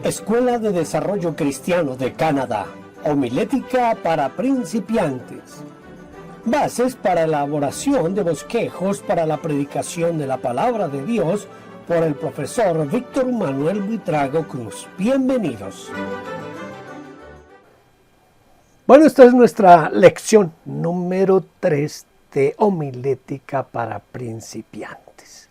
Escuela de Desarrollo Cristiano de Canadá. Homilética para principiantes. Bases para elaboración de bosquejos para la predicación de la palabra de Dios por el profesor Víctor Manuel Buitrago Cruz. Bienvenidos. Bueno, esta es nuestra lección número 3 de homilética para principiantes.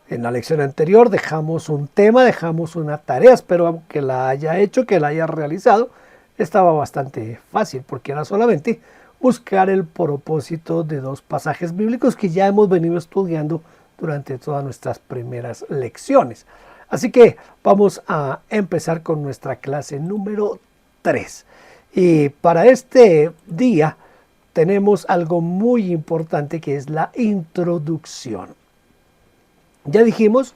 En la lección anterior dejamos un tema, dejamos una tarea, espero que la haya hecho, que la haya realizado. Estaba bastante fácil porque era solamente buscar el propósito de dos pasajes bíblicos que ya hemos venido estudiando durante todas nuestras primeras lecciones. Así que vamos a empezar con nuestra clase número 3. Y para este día tenemos algo muy importante que es la introducción. Ya dijimos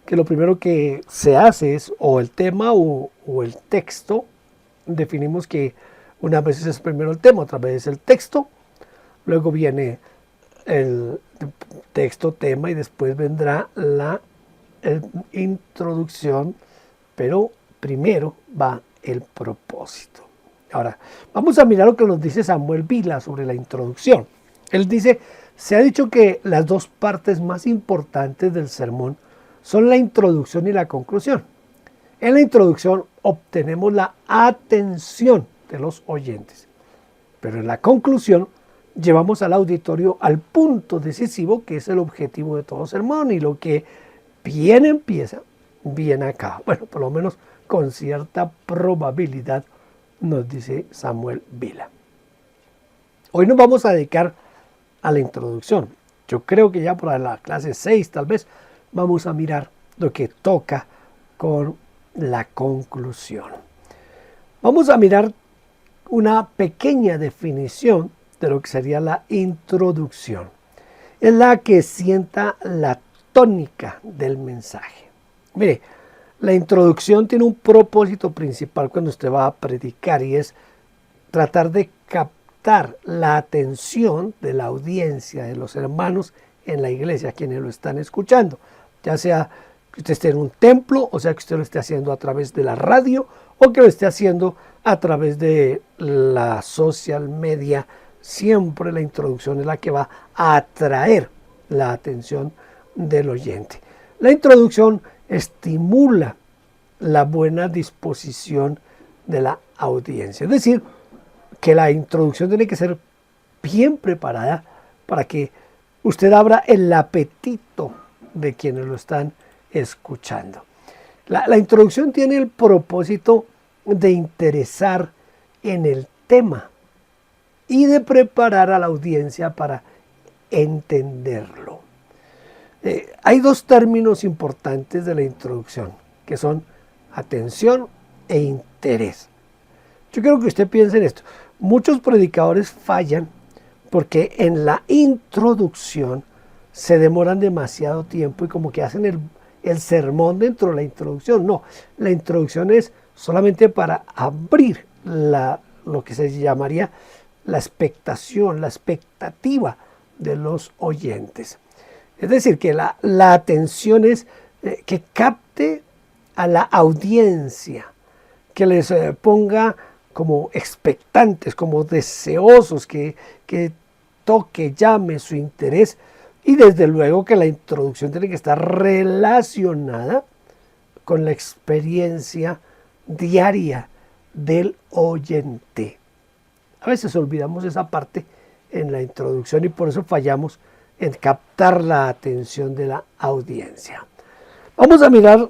que lo primero que se hace es o el tema o el texto. Definimos que unas veces es primero el tema, otras veces el texto. Luego viene el texto, tema y después vendrá la introducción. Pero primero va el propósito. Ahora, vamos a mirar lo que nos dice Samuel Vila sobre la introducción. Él dice, se ha dicho que las dos partes más importantes del sermón son la introducción y la conclusión. En la introducción obtenemos la atención de los oyentes, pero en la conclusión llevamos al auditorio al punto decisivo que es el objetivo de todo sermón y lo que bien empieza, bien acaba. Bueno, por lo menos con cierta probabilidad nos dice Samuel Vila. Hoy nos vamos a dedicar a la introducción. Yo creo que ya para la clase 6 tal vez vamos a mirar lo que toca con la conclusión. Vamos a mirar una pequeña definición de lo que sería la introducción. Es la que sienta la tónica del mensaje. Mire, la introducción tiene un propósito principal cuando usted va a predicar y es tratar de captar la atención de la audiencia, de los hermanos en la iglesia, quienes lo están escuchando. Ya sea que usted esté en un templo, o sea que usted lo esté haciendo a través de la radio o que lo esté haciendo a través de la social media. Siempre la introducción es la que va a atraer la atención del oyente. La introducción estimula la buena disposición de la audiencia. Es decir, que la introducción tiene que ser bien preparada para que usted abra el apetito de quienes lo están escuchando. La introducción tiene el propósito de interesar en el tema y de preparar a la audiencia para entenderlo. Hay dos términos importantes de la introducción, que son atención e interés. Yo quiero que usted piense en esto. Muchos predicadores fallan porque en la introducción se demoran demasiado tiempo y como que hacen el sermón dentro de la introducción. No, la introducción es solamente para abrir lo que se llamaría la expectación, la expectativa de los oyentes. Es decir, que la atención es que capte a la audiencia, que les ponga como expectantes, como deseosos, que toque, llame su interés. Y desde luego que la introducción tiene que estar relacionada con la experiencia diaria del oyente. A veces olvidamos esa parte en la introducción y por eso fallamos en captar la atención de la audiencia. Vamos a mirar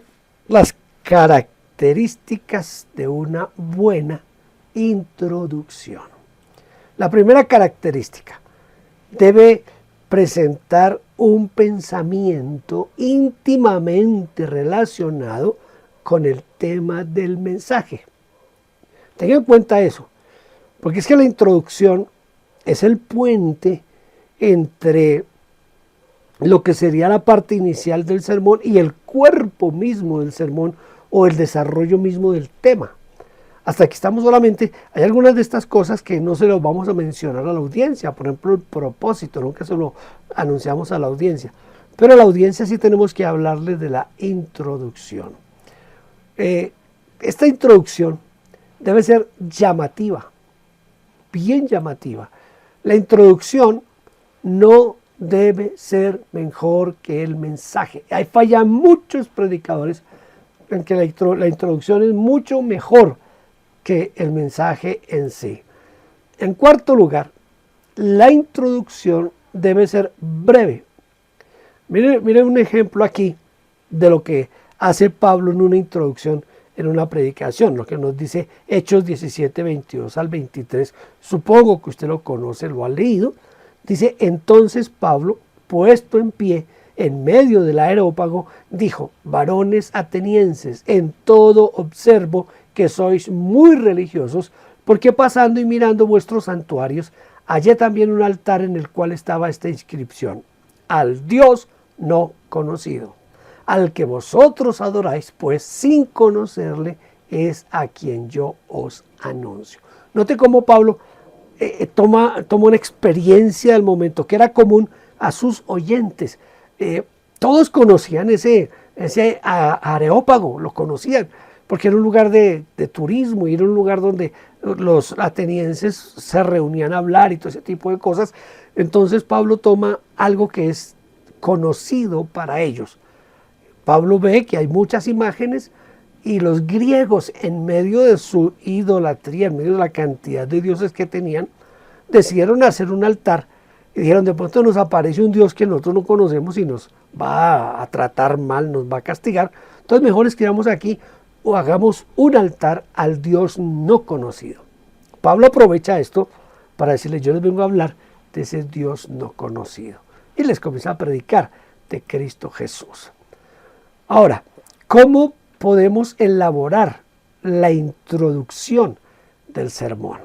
las características de una buena introducción. La primera característica, debe presentar un pensamiento íntimamente relacionado con el tema del mensaje. Tengan en cuenta eso, porque es que la introducción es el puente entre lo que sería la parte inicial del sermón y el cuerpo mismo del sermón o el desarrollo mismo del tema. Hasta aquí estamos solamente, hay algunas de estas cosas que no se las vamos a mencionar a la audiencia, por ejemplo el propósito, nunca se lo anunciamos a la audiencia, pero a la audiencia sí tenemos que hablarles de la introducción. esta introducción debe ser llamativa, bien llamativa. La introducción no debe ser mejor que el mensaje. Ahí fallan muchos predicadores en que la introducción es mucho mejor que el mensaje en sí. En cuarto lugar, la introducción debe ser breve. Miren un ejemplo aquí de lo que hace Pablo en una introducción, en una predicación, lo que nos dice Hechos 17, 22 al 23. Supongo que usted lo conoce, lo ha leído. Dice: entonces Pablo, puesto en pie en medio del Areópago, dijo: varones atenienses, en todo observo que sois muy religiosos, porque pasando y mirando vuestros santuarios, hallé también un altar en el cual estaba esta inscripción: al Dios no conocido. Al que vosotros adoráis, pues sin conocerle, es a quien yo os anuncio. Note cómo Pablo toma una experiencia del momento que era común a sus oyentes. Todos conocían ese Areópago, lo conocían, porque era un lugar de turismo y era un lugar donde los atenienses se reunían a hablar y todo ese tipo de cosas. Entonces Pablo toma algo que es conocido para ellos. Pablo ve que hay muchas imágenes y los griegos, en medio de su idolatría, en medio de la cantidad de dioses que tenían, decidieron hacer un altar y dijeron: de pronto nos aparece un Dios que nosotros no conocemos y nos va a tratar mal, nos va a castigar. Entonces mejor escribamos aquí o hagamos un altar al Dios no conocido. Pablo aprovecha esto para decirles: yo les vengo a hablar de ese Dios no conocido. Y les comienza a predicar de Cristo Jesús. Ahora, ¿cómo podemos elaborar la introducción del sermón?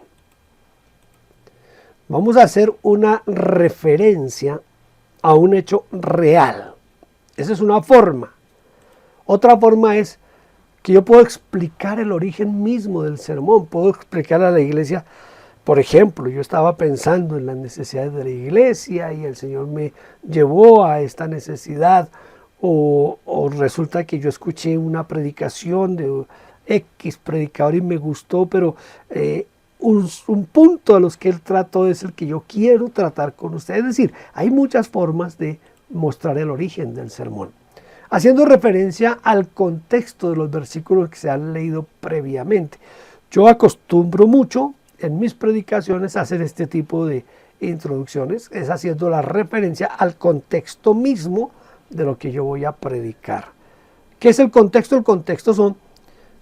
Vamos a hacer una referencia a un hecho real. Esa es una forma. Otra forma es que yo puedo explicar el origen mismo del sermón. Puedo explicar a la iglesia, por ejemplo, yo estaba pensando en las necesidades de la iglesia y el Señor me llevó a esta necesidad. O resulta que yo escuché una predicación de X predicador y me gustó, pero un punto de los que él trató es el que yo quiero tratar con usted. Es decir, hay muchas formas de mostrar el origen del sermón, haciendo referencia al contexto de los versículos que se han leído previamente. Yo acostumbro mucho en mis predicaciones a hacer este tipo de introducciones, es haciendo la referencia al contexto mismo de lo que yo voy a predicar. ¿Qué es el contexto? El contexto son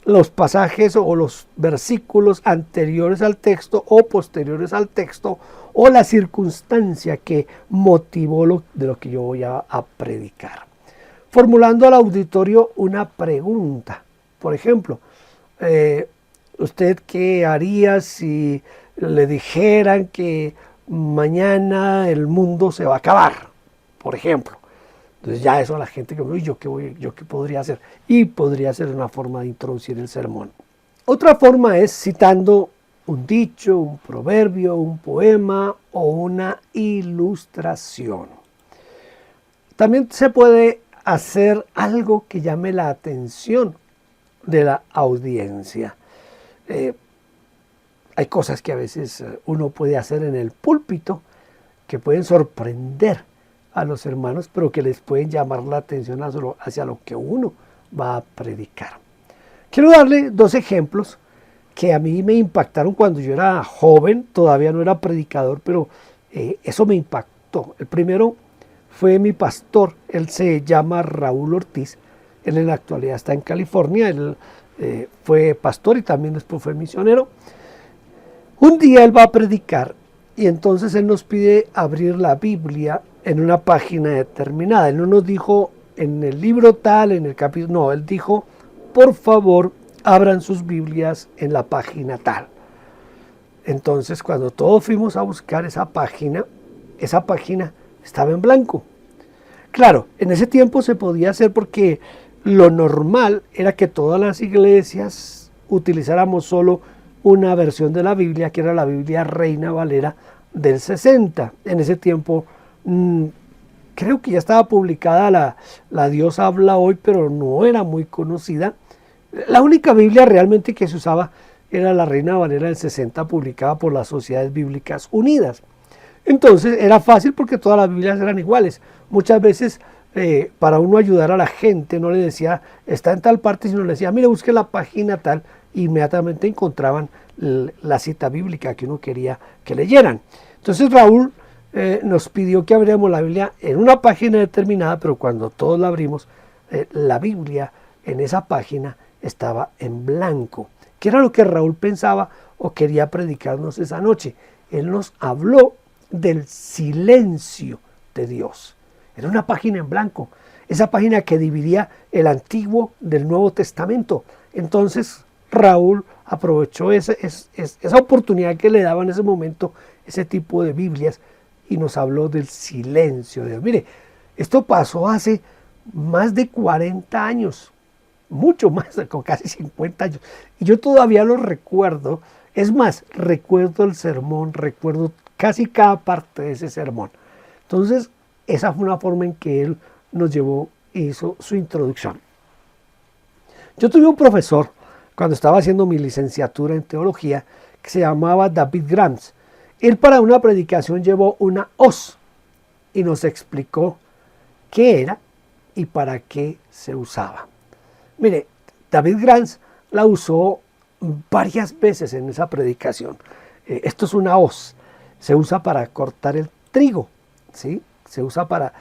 los pasajes o los versículos anteriores al texto o posteriores al texto, o la circunstancia que motivó de lo que yo voy a predicar. Formulando al auditorio una pregunta. Por ejemplo, ¿usted qué haría si le dijeran que mañana el mundo se va a acabar? Por ejemplo. Entonces ya eso a la gente que yo qué podría hacer, y podría ser una forma de introducir el sermón. Otra forma es citando un dicho, un proverbio, un poema o una ilustración. También se puede hacer algo que llame la atención de la audiencia. Hay cosas que a veces uno puede hacer en el púlpito que pueden sorprender a los hermanos, pero que les pueden llamar la atención hacia lo que uno va a predicar. Quiero darle dos ejemplos que a mí me impactaron cuando yo era joven, todavía no era predicador, pero eso me impactó. El primero fue mi pastor, él se llama Raúl Ortiz, él en la actualidad está en California, él fue pastor y también después fue misionero. Un día él va a predicar y entonces él nos pide abrir la Biblia en una página determinada. Él no nos dijo en el libro tal, en el capítulo, no, él dijo: por favor, abran sus Biblias en la página tal. Entonces, cuando todos fuimos a buscar esa página estaba en blanco. Claro, en ese tiempo se podía hacer porque lo normal era que todas las iglesias utilizáramos solo una versión de la Biblia, que era la Biblia Reina Valera del 60. En ese tiempo creo que ya estaba publicada la Dios habla hoy, pero no era muy conocida. La única Biblia realmente que se usaba era la Reina Valera del 60, publicada por las Sociedades Bíblicas Unidas. Entonces era fácil porque todas las Biblias eran iguales. Muchas veces para uno ayudar a la gente no le decía está en tal parte, sino le decía mire, busque la página tal, e inmediatamente encontraban la cita bíblica que uno quería que leyeran. Entonces Raúl nos pidió que abriéramos la Biblia en una página determinada, pero cuando todos la abrimos, la Biblia en esa página estaba en blanco. ¿Qué era lo que Raúl pensaba o quería predicarnos esa noche? Él nos habló del silencio de Dios. Era una página en blanco, esa página que dividía el Antiguo del Nuevo Testamento. Entonces Raúl aprovechó esa oportunidad que le daba en ese momento ese tipo de Biblias y nos habló del silencio de Dios. Mire, esto pasó hace más de 40 años, mucho más, con casi 50 años. Y yo todavía lo recuerdo. Es más, recuerdo el sermón, recuerdo casi cada parte de ese sermón. Entonces, esa fue una forma en que él nos llevó, hizo su introducción. Yo tuve un profesor, cuando estaba haciendo mi licenciatura en teología, que se llamaba David Grams. Él para una predicación llevó una hoz y nos explicó qué era y para qué se usaba. Mire, David Grams la usó varias veces en esa predicación. Esto es una hoz, se usa para cortar el trigo, ¿sí? Se usa para,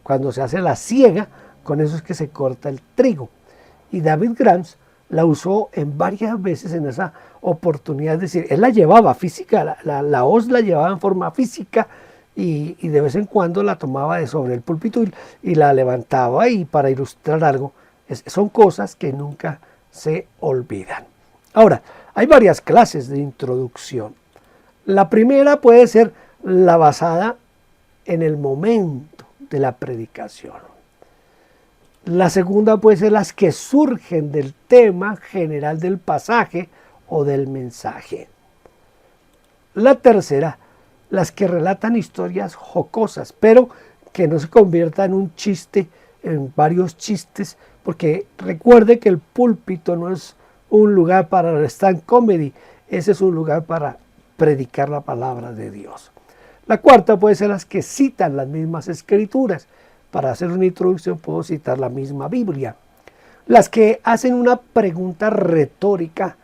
cuando se hace la siega, con eso es que se corta el trigo. Y David Grams la usó en varias veces en esa oportunidad, es decir, él la llevaba física, la hoz la llevaba en forma física y de vez en cuando la tomaba de sobre el púlpito y la levantaba y para ilustrar algo. Son cosas que nunca se olvidan. Ahora, hay varias clases de introducción. La primera puede ser la basada en el momento de la predicación. La segunda puede ser las que surgen del tema general del pasaje o del mensaje. La tercera, las que relatan historias jocosas, pero que no se convierta en un chiste, en varios chistes, porque recuerde que el púlpito no es un lugar para el stand comedy, ese es un lugar para predicar la palabra de Dios. La cuarta puede ser las que citan las mismas escrituras. Para hacer una introducción puedo citar la misma Biblia. Las que hacen una pregunta retórica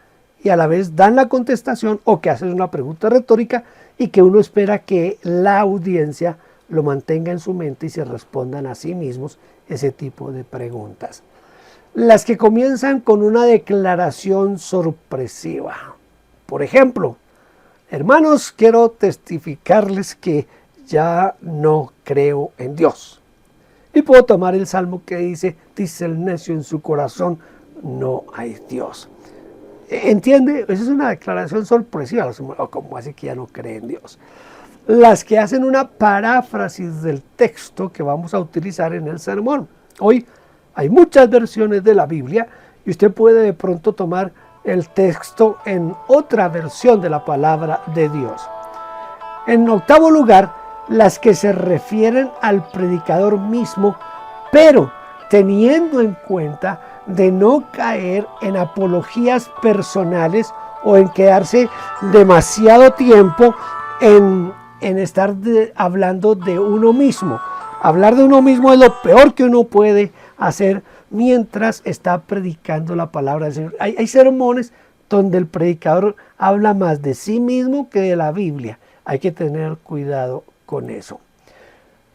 y a la vez dan la contestación, o que hacen una pregunta retórica y que uno espera que la audiencia lo mantenga en su mente y se respondan a sí mismos ese tipo de preguntas. Las que comienzan con una declaración sorpresiva. Por ejemplo, hermanos, quiero testificarles que ya no creo en Dios. Y puedo tomar el salmo que dice el necio en su corazón, no hay Dios. ¿Entiende? Esa es una declaración sorpresiva, como así que ya no cree en Dios. Las que hacen una paráfrasis del texto que vamos a utilizar en el sermón. Hoy hay muchas versiones de la Biblia y usted puede de pronto tomar el texto en otra versión de la palabra de Dios. En octavo lugar, las que se refieren al predicador mismo, pero teniendo en cuenta de no caer en apologías personales o en quedarse demasiado tiempo en estar hablando de uno mismo. Hablar de uno mismo es lo peor que uno puede hacer mientras está predicando la palabra del Señor. Hay sermones donde el predicador habla más de sí mismo que de la Biblia. Hay que tener cuidado con eso.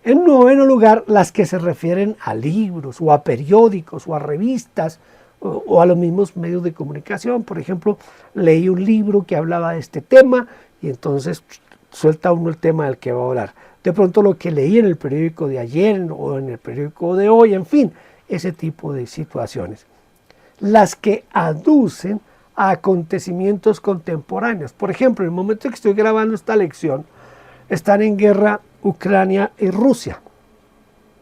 En noveno lugar, las que se refieren a libros o a periódicos o a revistas o a los mismos medios de comunicación. Por ejemplo, leí un libro que hablaba de este tema y entonces suelta uno el tema del que va a hablar. De pronto lo que leí en el periódico de ayer o en el periódico de hoy, en fin, ese tipo de situaciones. Las que aducen a acontecimientos contemporáneos. Por ejemplo, en el momento en que estoy grabando esta lección, están en guerra Ucrania y Rusia.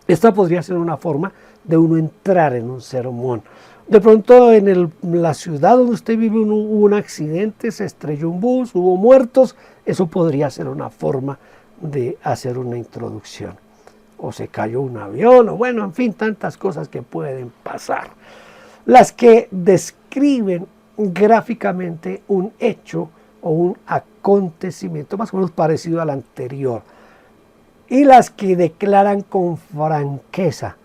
Esta podría ser una forma de uno entrar en un sermón. De pronto en la ciudad donde usted vive hubo un accidente, se estrelló un bus, hubo muertos. Eso podría ser una forma de hacer una introducción. O se cayó un avión, o bueno, en fin, tantas cosas que pueden pasar. las que describen gráficamente un hecho o un acontecimiento más o menos parecido al anterior, y las que declaran con franqueza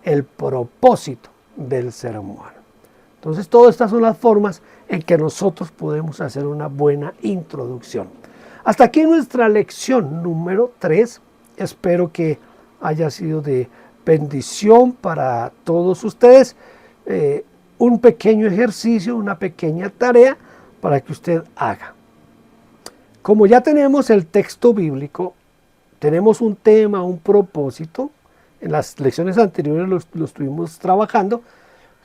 el propósito del ser humano. Entonces, todas estas son las formas en que nosotros podemos hacer una buena introducción. Hasta aquí nuestra lección número 3. Espero que haya sido de bendición para todos ustedes. Un pequeño ejercicio, una pequeña tarea para que usted haga. Como ya tenemos el texto bíblico, tenemos un tema, un propósito. En las lecciones anteriores lo estuvimos trabajando.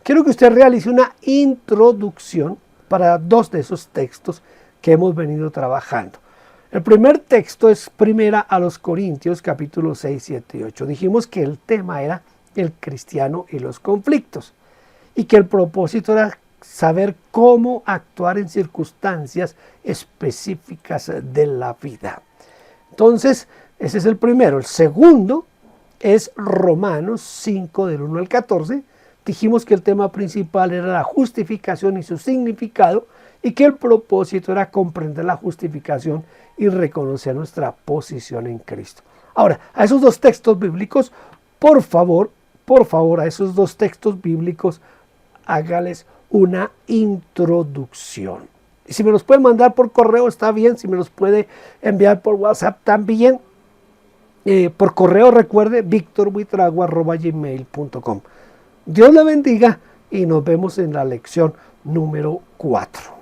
Quiero que usted realice una introducción para 2 de esos textos que hemos venido trabajando. El primer texto es Primera a los Corintios, capítulos 6, 7 y 8. Dijimos que el tema era el cristiano y los conflictos, y que el propósito era saber cómo actuar en circunstancias específicas de la vida. Entonces, ese es el primero. El segundo es Romanos 5, del 1 al 14. Dijimos que el tema principal era la justificación y su significado, y que el propósito era comprender la justificación y reconocer nuestra posición en Cristo. Ahora, a esos 2 textos bíblicos, por favor, a esos 2 textos bíblicos, hágales una introducción. Y si me los puede mandar por correo, está bien. Si me los puede enviar por WhatsApp, también. Por correo, recuerde, victorbuitrago@gmail.com. Dios le bendiga y nos vemos en la lección número 4.